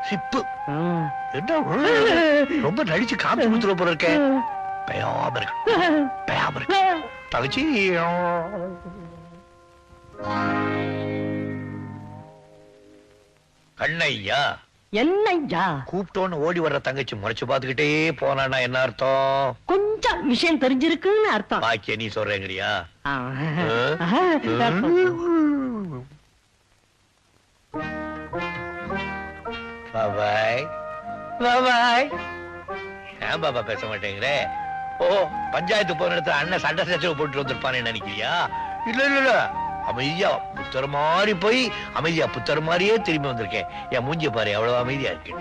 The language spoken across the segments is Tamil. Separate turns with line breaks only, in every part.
சிப்பு என்ன ரொம்ப நடிச்சு காப்பி கொடுத்துட போற இருக்க. பயாம இருக்கு, பயாம இருக்கு தங்கச்சி. கண்ணையா
என்னையா
கூப்பிட்டோன்னு ஓடி வர்ற தங்கச்சி முறைச்சு பாத்துக்கிட்டே போனா என்ன அர்த்தம்?
கொஞ்சம் விஷயம் தெரிஞ்சிருக்குன்னு அர்த்தம்.
பாக்கிய நீ சொல்றேங்கறியா? பாபாய் பாபாய். ஏன் பாபா பேச மாட்டேங்கிற? ஓ, பஞ்சாயத்து போன இடத்துல அண்ணன் சண்டை சச்சரவு போட்டு வந்திருப்பானு நினைக்கிறியா? இல்ல இல்ல இல்ல, அமைதியா புத்தர் மாதிரி போய் அமைதியா புத்தர் மாதிரியே திரும்பி வந்திருக்கேன். என் மூஞ்சிய பாரு, எவ்வளவு அமைதியா இருக்கு.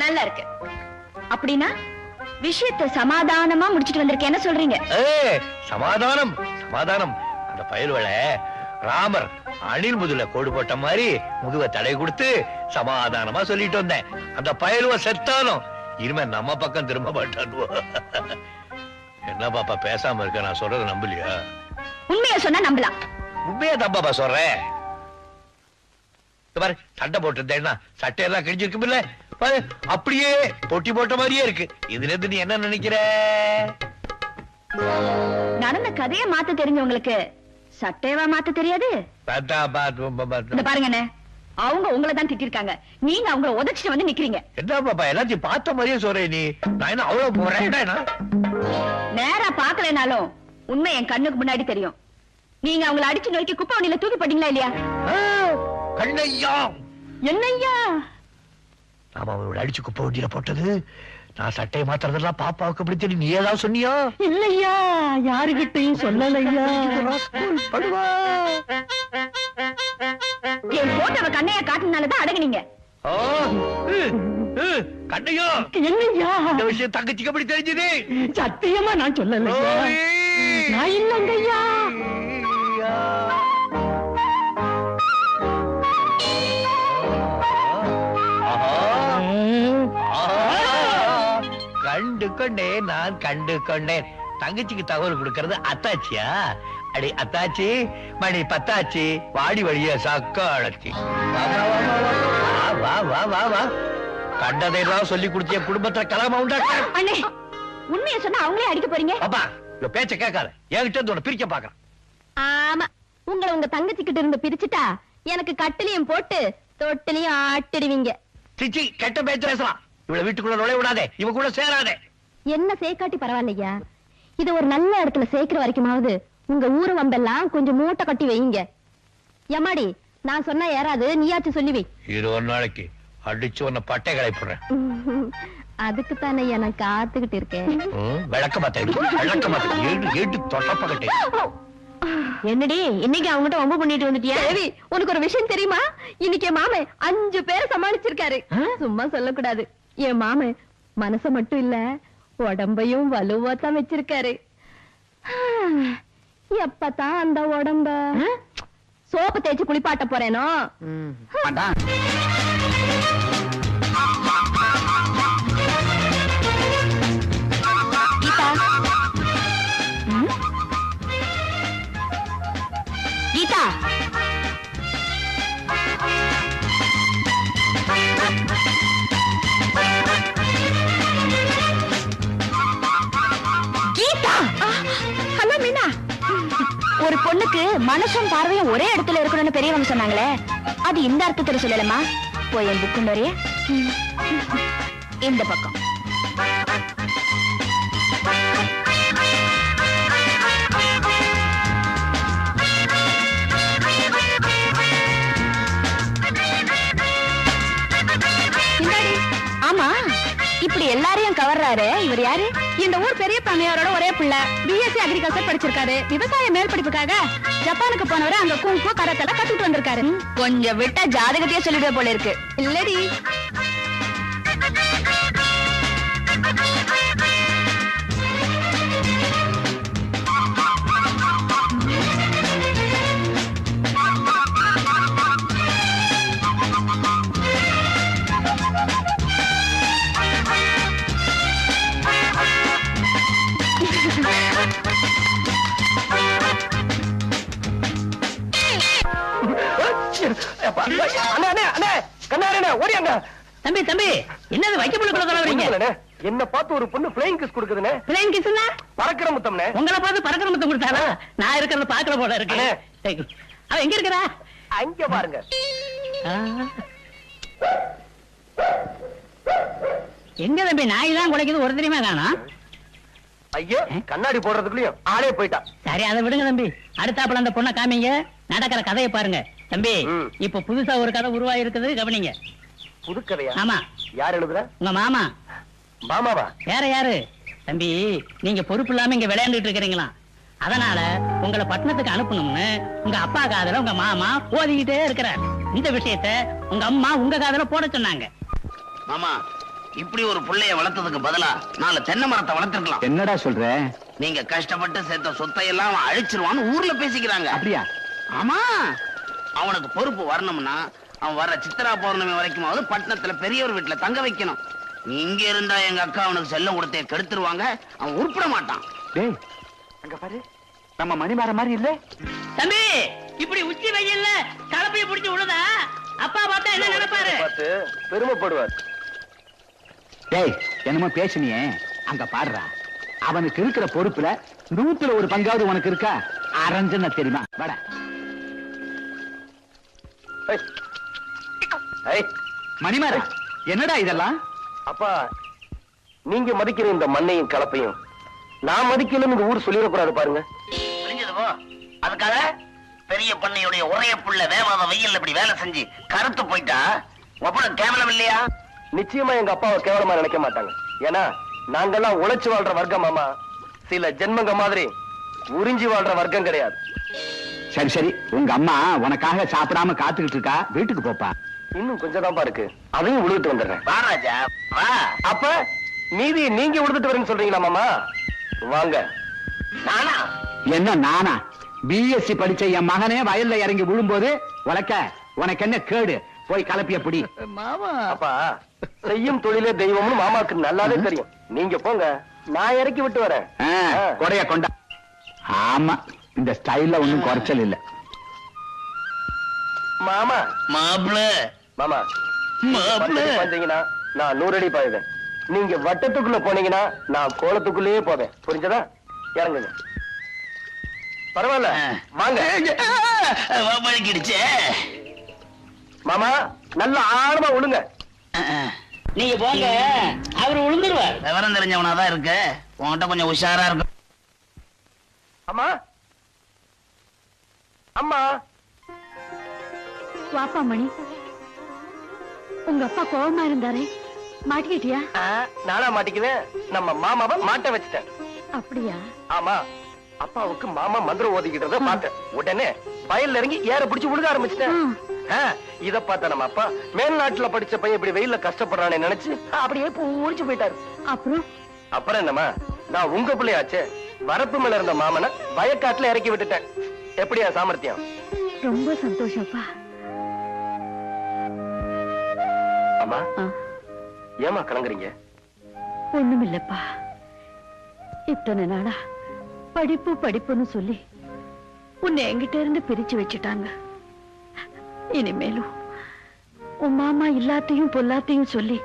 நல்லா இருக்கு. அப்படின்னா விஷயத்தை சமாதானமா முடிச்சிட்டு வந்திருக்கேன். என்ன சொல்றீங்க?
சமாதானம் சமாதானம். அந்த பயல்வளை ராமர் அணில் முதுல கோடு போட்ட மாதிரி முதுவ தடை கொடுத்து சமாதானமா சொல்லிட்டு வந்தேன். அந்த பயலுவ செத்தாலும் இனிமே நம்ம பக்கம் திரும்ப மாட்டானுவோ. என்ன பாப்பா பேசாம இருக்க? நான் சொல்றத நம்பலையா?
உண்மையா சொன்னா நம்பலாம்.
உண்மையா தான் பாப்பா சொல்றேன். பாரு, சட்டை போட்டிருந்தேன்னா சட்டையெல்லாம் கிழிஞ்சிருக்கும் இல்ல பாரு, அப்படியே பொட்டி போட்ட மாதிரியே இருக்கு. இதுல இருந்து நீ என்ன நினைக்கிற?
நடந்த கதையை மாத்த தெரிஞ்சவங்களுக்கு சட்டையவா மாத்த தெரியாது. பாருங்க, அவங்க உங்களை தான் திட்டிருக்காங்க, நீங்க அவங்களை உதச்சிட்டு வந்து நிக்கிறீங்க.
என்ன பாப்பா எல்லாத்தையும் பார்த்த மாதிரியே சொல்றேன் நீ? நான் என்ன அவ்வளவு போறேன்?
நேரா பாக்கலனாலும் உண்மை என் கண்ணுக்கு முன்னாடி தெரியும். நீங்க அவங்களை அடிச்சு நோக்கி குப்பை வண்டியில தூக்கி போட்டீங்களா இல்லையா?
கண்ணையா
என்னையா?
நாம அவரோட அடிச்சு குப்பை வண்டியில போட்டது நான் சட்டையை மாத்துறதெல்லாம் பாப்பாவுக்கு எப்படி தெரியும்? நீ ஏதாவது சொன்னியா?
இல்லையா, யாருகிட்டையும் சொல்லலையா.
படுவா
என் போட்டவ கண்ணையா காட்டினாலதான் அடங்குனீங்க.
கண்ணையா
என்னையா
இந்த விஷயம் தங்கச்சிக்கு எப்படி தெரிஞ்சது?
சத்தியமா நான் சொல்லலையா. நான் இல்லங்கய்யா.
கண்டு கொண்டேன், நான் கண்டு கொண்டேன். தங்கச்சிக்கு தகவல் கொடுக்கறது அத்தாச்சியா? அடி அத்தாச்சி, மணி பத்தாச்சி, வாடி வழிய சக்காளச்சி. வா வா வா வா. கண்டதையெல்லாம் சொல்லி கொடுத்திய குடும்பத்துல கலாம உண்டாக்க.
அண்ணே, உண்மையை சொன்னா அவங்களே அடிக்க போறீங்க.
பாப்பா இந்த பேச்ச கேட்காத, என்கிட்ட இருந்து பிரிக்க பாக்குறேன்.
ஆமா, உங்களை உங்க தங்கச்சி கிட்ட இருந்து பிரிச்சுட்டா எனக்கு கட்டிலையும் போட்டு தொட்டிலையும் ஆட்டிடுவீங்க.
சிச்சி, கெட்ட பேச்சு பேசலாம். இவளை வீட்டுக்குள்ள நுழைய விடாதே, இவ கூட சேராதே.
என்ன சேர்க்காட்டி பரவாயில்லையா, இது ஒரு நல்ல இடத்துல சேர்க்கிற வரைக்குமாவது உங்க ஊரு வம்பெல்லாம் கொஞ்சம் மூட்டை கட்டி வைங்க. எம்மாடி, நான் சொன்னா யாராவது நீயாச்சும் சொல்லி வை.
இது ஒரு நாளைக்கு அடிச்சு உன்னை பட்டை களைப்புறேன்.
அதுக்கு தானே நான் காத்துக்கிட்டு இருக்கேன்.
விளக்க மாட்டேன் தொட்டப்பகட்டே.
என்னடி இன்னைக்கு அவங்ககிட்ட வம்பு பண்ணிட்டு வந்துட்டியா? தேவி, உனக்கு ஒரு விஷயம் தெரியுமா? இன்னைக்கு என் மாமன் 5 பேரை சமாளிச்சிருக்காரு. சும்மா சொல்லக்கூடாது. என் மாமன் மனச மட்டும் இல்ல, உடம்பையும் வலுவாத்தான் வச்சிருக்காரு. எப்பதான் அந்த உடம்ப சோப்பு தேய்ச்சி குளிப்பாட்ட போறேனோ. கீதா, கீதா. ஹலோ மீனா. ஒரு பொண்ணுக்கு மனசும் பார்வையும் ஒரே இடத்துல இருக்கணும்னு பெரியவங்க சொன்னாங்களே, அது இந்த அர்த்தத்துல சொல்லலாமா? போய் என் புக்கு நிறைய இந்த பக்கம். ஆமா, இப்படி எல்லாரையும் கவர்றாரு இவர் யாரு? இந்த ஊர் பெரிய பண்ணையாரோட ஒரே பிள்ளை. பிஎஸ்சி அக்ரிகல்ச்சர் படிச்சிருக்காரு. விவசாய மேல் படிப்புக்காக ஜப்பானுக்கு போனவரை அங்க குங்ஃபு கராத்தெல்லாம் கத்துட்டு வந்திருக்காரு. கொஞ்சம் விட்டா ஜாதகத்தையே சொல்லிடுற போல இருக்கு இல்லடி?
அப்பா அண்ணே அண்ணே அண்ணே கண்ணாரண்ணே ஓடியாங்க.
தம்பி தம்பி என்னது வைக்கப்புள்ள வரீங்க?
என்ன பார்த்து ஒரு பொண்ணு பிளைங் கிஸ் கொடுக்குதுனே.
பிளைன் கிஸ்னா
பறக்கிற முத்தம்னே.
உங்களை பார்த்து பறக்கிற முத்தம் கொடுத்தாரா? நான் இருக்கிறத பாக்குற போல இருக்கு. அவ எங்க இருக்கறா?
அங்க பாருங்க.
எங்க தம்பி நாய் தான் குலைக்குது, ஒரு தெரியுமா காணோம்?
ஐயோ கண்ணாடி போடுறதுக்குள்ளயும் ஆளே போயிட்டா.
சரி அதை விடுங்க தம்பி, அடுத்தாப்புல அந்த பொண்ணை காமிங்க, நடக்கிற கதையை பாருங்க. தம்பி இப்ப புதுசா ஒரு கதை உருவாகி இருக்குது, கவனிங்க.
புது கதையா?
ஆமா.
யார் எழுதுறா?
உங்க மாமா.
மாமாவா?
வேற யாரு தம்பி? நீங்க பொறுப்பு இல்லாம இங்க விளையாண்டுட்டு இருக்கிறீங்களா, அதனால உங்களை பட்டணத்துக்கு அனுப்பணும்னு உங்க அப்பா காதல உங்க மாமா ஓதிக்கிட்டே இருக்கிறார். இந்த விஷயத்த உங்க அம்மா உங்க காதல போட சொன்னாங்க.
மாமா இப்படி ஒரு புள்ளைய வளர்த்ததுக்கு பதிலா 4 தென்னை மரத்தை வளர்த்திருக்கலாம்.
என்னடா சொல்ற?
நீங்க கஷ்டப்பட்டு சேர்த்த சொத்தை எல்லாம் அவன் அழிச்சிருவான்னு ஊர்ல பேசிக்கிறாங்க.
அப்படியா?
ஆமா, அவனுக்கு பொறுப்பு வரணும்னா அவன் வர சித்ரா பௌர்ணமி வரைக்குமாவது பட்டணத்துல பெரியவர் வீட்டுல தங்க வைக்கணும். இங்க இருந்தா எங்க அக்கா அவனுக்கு செல்லம் கொடுத்தே கெடுத்துருவாங்க, அவன் உருப்பிட மாட்டான்.
டேய் அங்க பாரு, நம்ம மணிமாற மாதிரி இல்ல?
தம்பி இப்படி உச்சி வெயில்ல கலப்பைய புடிச்சு விழுதா அப்பா பார்த்தா என்ன நினைப்பாரு?
பார்த்து பெருமைப்படுவார்.
டேய் என்னமோ பேசுனியே, அங்க பாடுறா. அவனுக்கு இருக்கிற பொறுப்புல 100ல 1 பங்காவது உனக்கு இருக்கா? அரஞ்சன தெரியுமா? வாடா. மணிமாறா என்னடா இதெல்லாம்?
அப்பா நீங்க மதிக்கிற இந்த மண்ணையும் கலப்பையும் நான் மதிக்கலன்னு இந்த ஊர் சொல்லிடக்கூடாது பாருங்க.
புரிஞ்சது போ. அதுக்காக பெரிய பண்ணையுடைய ஒரே புள்ள வேவாத வெயில் இப்படி வேலை செஞ்சு கருத்து போயிட்டா ஒப்பன கேவலம் இல்லையா?
நிச்சயமா எங்க அப்பாவை கேவலமா நினைக்க மாட்டாங்க. ஏன்னா நாங்கெல்லாம் உழைச்சு வாழ்ற வர்க்கம். மாமா சில ஜென்மங்க மாதிரி உறிஞ்சி வாழ்ற வர்க்கம் கிடையாது.
சரி சரி, உங்க அம்மா உனக்காக சாப்பிடாம காத்துக்கிட்டு இருக்கா, வீட்டுக்கு போப்பா.
இன்னும் கொஞ்சம் தான்ப்பா இருக்கு, அதையும் உழுதுட்டு வந்துடுறேன்.
வா ராஜா வா.
அப்ப மீதி நீங்க உழுதுட்டு வரேன்னு சொல்றீங்களா மாமா? வாங்க.
நானா?
என்ன நானா? பிஎஸ்சி படிச்ச என் மகனே வயல்ல இறங்கி விழும்போது உனக்க உனக்கு என்ன கேடு? போய் கலப்பிய பிடி.
அப்பா செய்யும் தொழிலே தெய்வம்னு மாமாக்கு நல்லாவே தெரியும். நீங்க போங்க, நான் இறக்கி விட்டு வரேன்.
கொடைய கொண்டா. ஆமா, இந்த ஸ்டைல்ல ஒண்ணும் குறைச்சல் இல்ல.
மாமா
மாப்பிள
மாமா
மாப்பிள
பாத்தீங்கன்னா நான் 100 அடி பாயுவேன். நீங்க வட்டத்துக்குள்ள போனீங்கன்னா நான் கோலத்துக்குள்ளேயே போவேன். புரிஞ்சதா? இறங்குங்க. பரவாயில்ல வாங்க.
வழுக்கிடுச்சு.
மாமா நல்ல ஆழமா விழுங்க.
நீங்க போங்க, அவர் விழுந்துருவார்.
விவரம் தெரிஞ்சவனாதான் இருக்கு, உன்கிட்ட கொஞ்சம் உஷாரா இருக்கு.
அம்மா அம்மா
வாப்பா மணி, உங்க அப்பா கோவமா இருந்தாரே, மாட்டிக்கிட்டியா?
நானா மாட்டிக்குவேன்? நம்ம மாமாவை மாட்ட வச்சுட்டேன்.
அப்படியா?
ஆமா, அப்பாவுக்கு மாமா மந்திரம் ஓதிக்கிட்டத பார்த்தேன். உடனே வயல்ல இறங்கி ஏற பிடிச்சு விழுக ஆரம்பிச்சிட்டேன். இத பார்த்த நம்ம அப்பா மேல்நாட்டுல படிச்ச பையன் இப்படி வெயில்ல கஷ்டப்படுறானே நினைச்சு அப்படியே பூரிச்சு போயிட்டாரு. அப்புறம் என்னமா, நான் உங்க பிள்ளையாச்சே, வரப்பு மேல இருந்த மாமனை வயக்காட்டுல இறக்கி விட்டுட்டேன். எப்படியா சாமர்த்தியம்?
ரொம்ப சந்தோஷப்பா.
அம்மா ஏமா கலங்குறீங்க?
ஒண்ணுமில்லப்பா, இத்தனை நாளா படிப்பு படிப்புன்னு சொல்லி உன்னை என்கிட்ட இருந்து பிரிச்சு வச்சுட்டாங்க. இனிமேலும் உன் மாமா எல்லாத்தையும் பொல்லாத்தையும் சொல்லி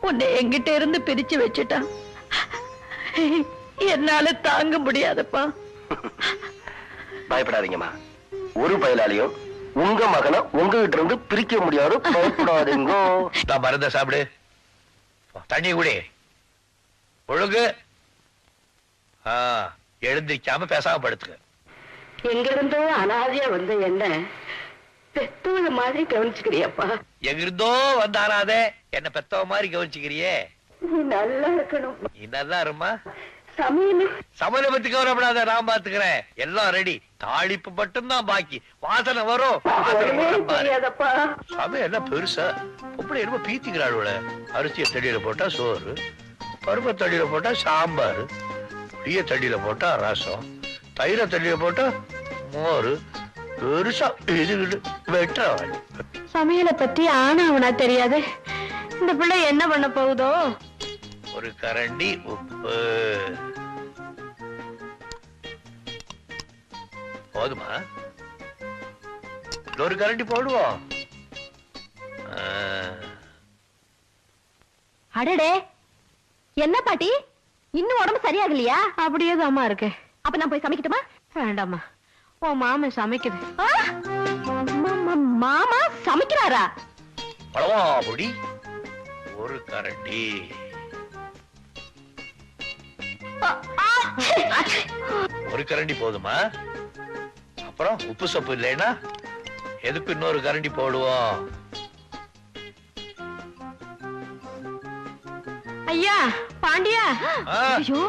உன்னை என்கிட்ட இருந்து பிரிச்சு வச்சுட்டான். என்னால தாங்க முடியாதப்பா.
பயப்படாதீங்கம்மா, ஒரு பயலாலையும் உங்க மகனை உங்ககிட்ட இருந்து பிரிக்க முடியாது. பயப்படாதீங்க.
மருந்த சாப்பிடு, தண்ணி குடி, ஒழுங்கு. எழுந்திருக்காம பேசாம படுத்துக்க.
எங்க இருந்தோ அனாதையா வந்த என்ன பெத்தவங்க மாதிரி கவனிச்சுக்கிறியப்பா.
எங்கிருந்தோ வந்தாராதே என்ன பெத்தவ மாதிரி கவனிச்சுக்கிறியே.
நீ நல்லா இருக்கணும்.
நீ நல்லா இருமா.
சமையல
பத்தி கவலைப்படாத, நான் பாத்துக்கிறேன். எல்லாம் ரெடி, தாளிப்பு மட்டும்தான் பாக்கி. வாசனை வரும்.
தெரியாதப்பா.
சமையல் எல்லாம் பெருசா எப்படி என்னமோ பீத்திக்கிறாள். அரிசியை தடியில போட்டா சோறு, பருப்பை தடியில போட்டா சாம்பார், புளிய தடியில போட்டா ரசம், தயிரை தடியில போட்டா மோரு. பெருசா இது வெட்டுற
சமையலை பத்தி ஆனா அவனா தெரியாது. இந்த பிள்ளை என்ன பண்ண போகுதோ?
ஒரு கரண்டி உப்பு போதுமா? ஒரு கரண்டி போடுவோம்.
அடடே, என்ன பாட்டி இன்னும் உடம்பு சரியாகலையா?
அப்படியே தாமா இருக்கு.
அப்ப நான் போய் சமைக்கட்டுமா?
வேண்டாமா, உன் மாமன் சமைக்குது.
மாமா சமைக்கிறாரா?
பழவா பொடி ஒரு கரண்டி. ஒரு கரண்டி போதுமா? அப்புறம் உப்பு சப்பு இல்லைன்னா எதுக்கு இன்னொரு கரண்டி போடுவோம்?
ஐயா பாண்டியா.
ஐயோ,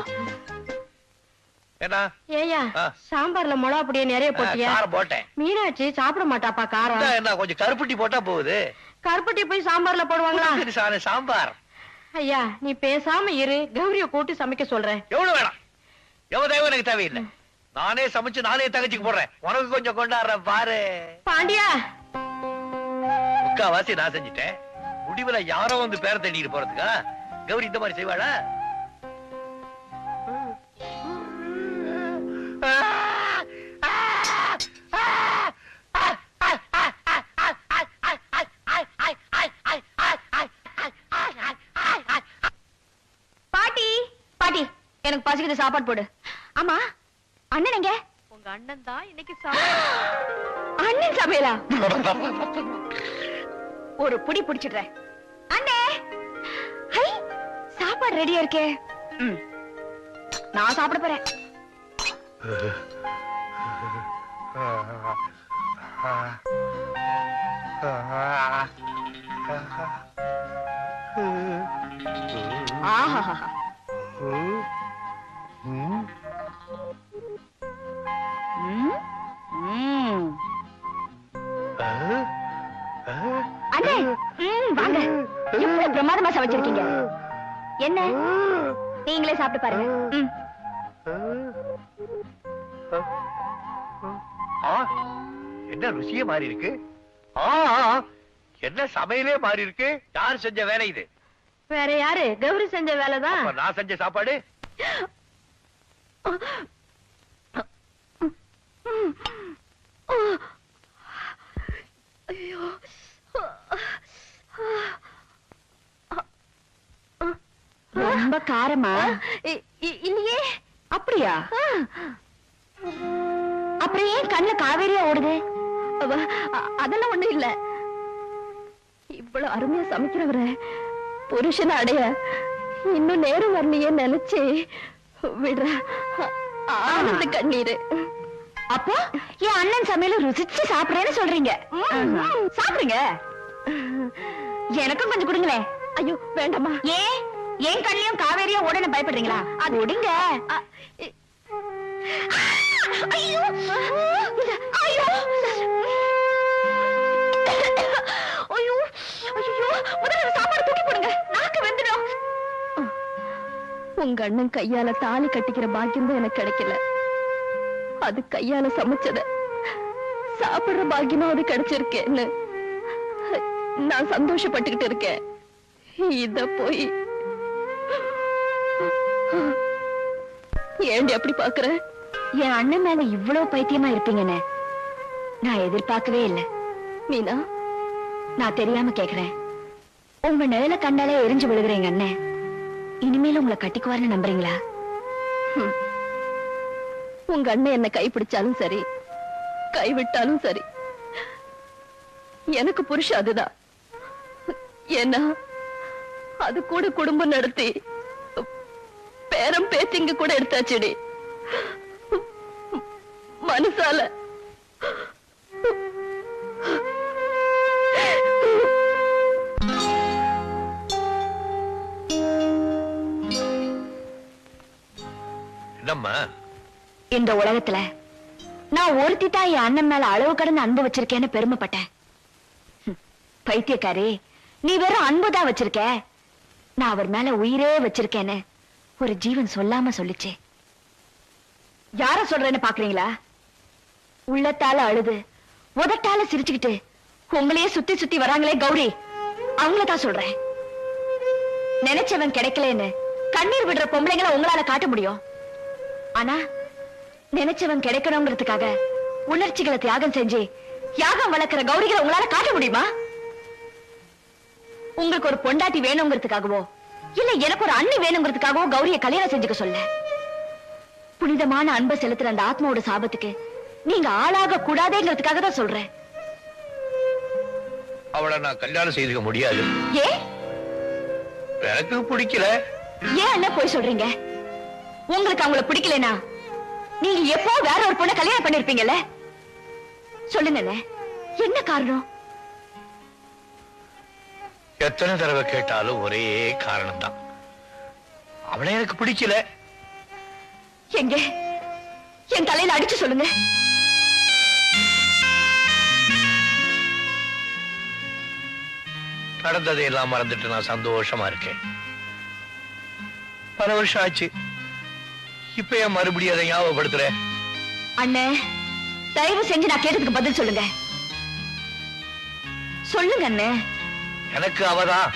என்ன
ஏயா சாம்பார்ல மிளகா பொடியை நிறைய போட்டியா?
காரம் போட்டேன்.
மீனாட்சி சாப்பிட மாட்டாப்பா காரம்.
என்ன கொஞ்சம் கருப்பட்டி போட்டா போகுது.
கருப்பட்டி போய் சாம்பார்ல போடுவாங்களா?
சாம்பார்.
ஐயா நீ பேசாம இரு, கௌரிய கூட்டி சமைக்க சொல்றேன்.
எவ்வளவு வேணாம், எவ்வளவு தேவை எனக்கு தேவையில்லை. நானே சமைச்சு நானே தகச்சிக்கு போடுறேன். உனக்கு கொஞ்சம் கொண்டாடுற பாரு.
பாண்டியா,
முக்காவாசி நான் செஞ்சுட்டேன். முடிவுல யாரோ வந்து பேர தேடிட்டு போறதுக்கா கௌரி இந்த மாதிரி செய்வாளா?
பாட்டி பாட்டி, எனக்கு பசிக்குது, சாப்பாடு போடு. ஆமா, அண்ணன் எங்க?
உங்க அண்ணன் தான் இன்னைக்கு
அண்ணன் சமையலா? ஒரு புடி புடிச்சிடுறேன். அண்ணே, ஹை, சாப்பாடு ரெடியா இருக்கே. நான் சாப்பிட போறேன். ஆஹா, அண்ணே, வாங்க. எப்படி பிரமாதமா சமைச்சிருக்கீங்க. என்ன நீங்களே சாப்பிட்டு பாருங்க.
என்ன ருசியே மாறி இருக்கு. என்ன சமையலே மாறி இருக்கு. யார் செஞ்ச வேலை இது?
வேற யாரு? கௌரி செஞ்ச வேலைதான்.
நான் செஞ்ச சாப்பாடு.
ரொம்ப காரமா? இல்லையே. அப்படியா? அப்புறம் ஏன் கண்ணுல காவேரியா ஓடுது? அதெல்லாம் ஒண்ணு இல்ல. இவ்வளவு அருமையா சமைக்கிறவர புருஷனை அடைய இன்னும் நேரம் வரலையே நினைச்சு விடுற ஆனந்த கண்ணீரு. அப்போ என் அண்ணன் சமையல ருசிச்சு சாப்பிடுறேன்னு சொல்றீங்க. சாப்பிடுங்க. எனக்கும் கொஞ்சம் கொடுங்களேன். ஐயோ வேண்டாமா. ஏன் என் கண்ணிலையும் காவேரியா ஓடன பயப்படுறீங்களா? அது விடுங்க. ஐயோ ஐயோ ஐயோ ஐயோ, முதல்ல சாப்பாடு தூக்கி போடுங்க, நாக்கு வெந்துடும். உங்க அண்ணன் கையால தாலி கட்டிக்கிற பாக்கியம் தான் எனக்கு கிடைக்கல. அது கையால சமைச்சத சாப்பிடுற பாக்கியமா அது கிடைச்சிருக்கேன்னு நான் சந்தோஷப்பட்டுக்கிட்டு இருக்கேன். இத போய் ஏண்டி அப்படி பாக்குற? என் அண்ணன் மேல இவ்வளவு பைத்தியமா இருப்பீங்கன்னு நான் எதிர்பார்க்கவே இல்லை. மீனா, நான் தெரியாம கேக்குறேன். உங்க நிழல கண்டாலே எரிஞ்சு விழுகிறீங்க அண்ணன். இனிமேல உங்களை கட்டிக்குவாருன்னு நம்புறீங்களா? உங்க அண்ணன் என்ன கைப்பிடிச்சாலும் சரி, கைவிட்டாலும் சரி, எனக்கு புருஷன் அதுதான். ஏன்னா அது கூட குடும்பம் நடத்தி பேரம் பேத்திங்க கூட எடுத்தாச்சுடி. மனசால
என்னம்மா?
இந்த உலகத்துல நான் ஒருத்தி தான் என் அண்ணன் மேல அளவு கடந்து அன்பு வச்சிருக்கேன்னு பெருமைப்பட்டேன். பைத்தியக்காரி, நீ வெறும் அன்புதான் வச்சிருக்க. நான் அவர் மேல உயிரே வச்சிருக்கேன்னு ஒரு ஜீவன் சொல்லாம சொல்லிச்சு. யார சொல்றேன்னு பாக்குறீங்களா? உள்ளத்தால அழுது உதட்டால சிரிச்சுக்கிட்டு உங்களையே சுத்தி சுத்தி வராங்களே கௌரி, அவங்களதான் சொல்றேன். நினைச்சவன் கிடைக்கலன்னு கண்ணீர் விடுற பொம்பளைங்களை உங்களால காட்ட முடியும். ஆனா நினைச்சவன் கிடைக்கணுங்கிறதுக்காக உணர்ச்சிகளை தியாகம் செஞ்சு யாகம் வளர்க்கிற கௌரிகளை உங்களால காட்ட முடியுமா? உங்களுக்கு ஒரு பொண்டாட்டி வேணுங்கிறதுக்காகவோ இல்ல எனக்கு ஒரு அண்ணி வேணுங்கிறதுக்காகவோ கௌரிய கல்யாணம் செஞ்சுக்க சொல்ல. புனிதமான அன்பை செலுத்துற அந்த ஆத்மாவோட சாபத்துக்கு நீங்க ஆளாக கூடாதேங்கிறதுக்காக தான் சொல்றேன்.
அவளை நான் கல்யாணம் செய்துக்க முடியாது.
ஏன்?
எனக்கு பிடிக்கல.
ஏன் என்ன போய் சொல்றீங்க? உங்களுக்கு அவங்கள பிடிக்கலனா நீங்க எப்போ வேற ஒரு பொண்ணை கல்யாணம் பண்ணிருப்பீங்கல்ல? சொல்லுங்க என்ன காரணம்?
எத்தனை தடவை கேட்டாலும் ஒரே காரணம் தான். அவளை எனக்கு பிடிக்கல.
எங்க என் தலையில அடிச்சு சொல்லுங்க.
நடந்ததை எல்லாம் மறந்துட்டு நான் சந்தோஷமா இருக்கேன். பல வருஷம் ஆச்சு. இப்ப ஏன் மறுபடியும் அதை ஞாபகப்படுத்துற?
அண்ணே, தயவு செஞ்சு நான் கேட்டதுக்கு பதில் சொல்லுங்க. சொல்லுங்க அண்ணே.
எனக்கு அவதான்,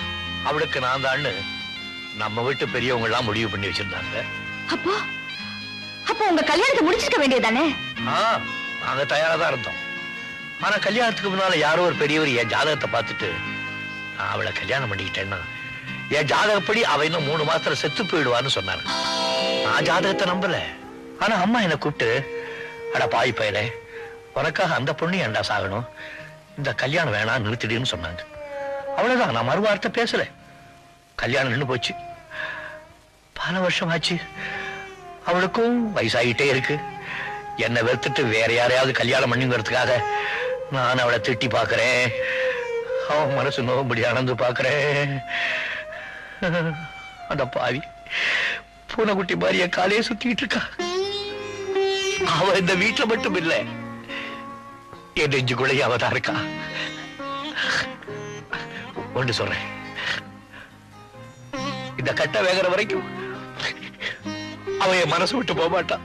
அவளுக்கு நான் தான் நம்ம வீட்டு பெரியவங்க எல்லாம் முடிவு பண்ணி வச்சிருந்தாங்க.
அப்போ அப்போ உங்க கல்யாணத்தை முடிச்சிருக்க வேண்டியதானே?
நாங்க தயாரா தான் இருந்தோம். ஆனா கல்யாணத்துக்கு முன்னால யாரோ ஒரு பெரியவர் என் ஜாதகத்தை பார்த்துட்டு நான் அவளை கல்யாணம் பண்ணிக்கிட்டேன்னா என் ஜாதகப்படி அவ இன்னும் 3 மாசத்துல செத்து போயிடுவான்னு சொன்னாங்க. நான் ஜாதகத்தை நம்பல. ஆனா அம்மா என்னை கூப்பிட்டு, அட பாய் பயலே, உனக்காக அந்த பொண்ணு ஏன்டா சாகணும், இந்த கல்யாணம் வேணாம் நிறுத்திடுன்னு சொன்னாங்க. அவ்வளவுதான், நான் மறுவார்த்தை பேசல. கல்யாணம் நின்று போச்சு. பல வருஷம் ஆச்சு. அவளுக்கும் வயசாகிட்டே இருக்கு. என்னை வெறுத்துட்டு வேற யாரையாவது கல்யாணம் பண்ணிங்கிறதுக்காக நான் அவளை திட்டி பாக்குறேன். அவன் மனசு நோம்படி அணந்து பாக்குறேன். அந்த பாவி பூனைக்குட்டி மாதிரிய காலையே சுத்திட்டு இருக்கா. அவ இந்த வீட்டுல மட்டும் இல்ல, என் நெஞ்சுக்குள்ளேயே அவதான் இருக்கா. ஒன்று சொல்றேன், இந்த கட்ட வேகிற வரைக்கும் அவ என் மனசு விட்டு போக மாட்டான்.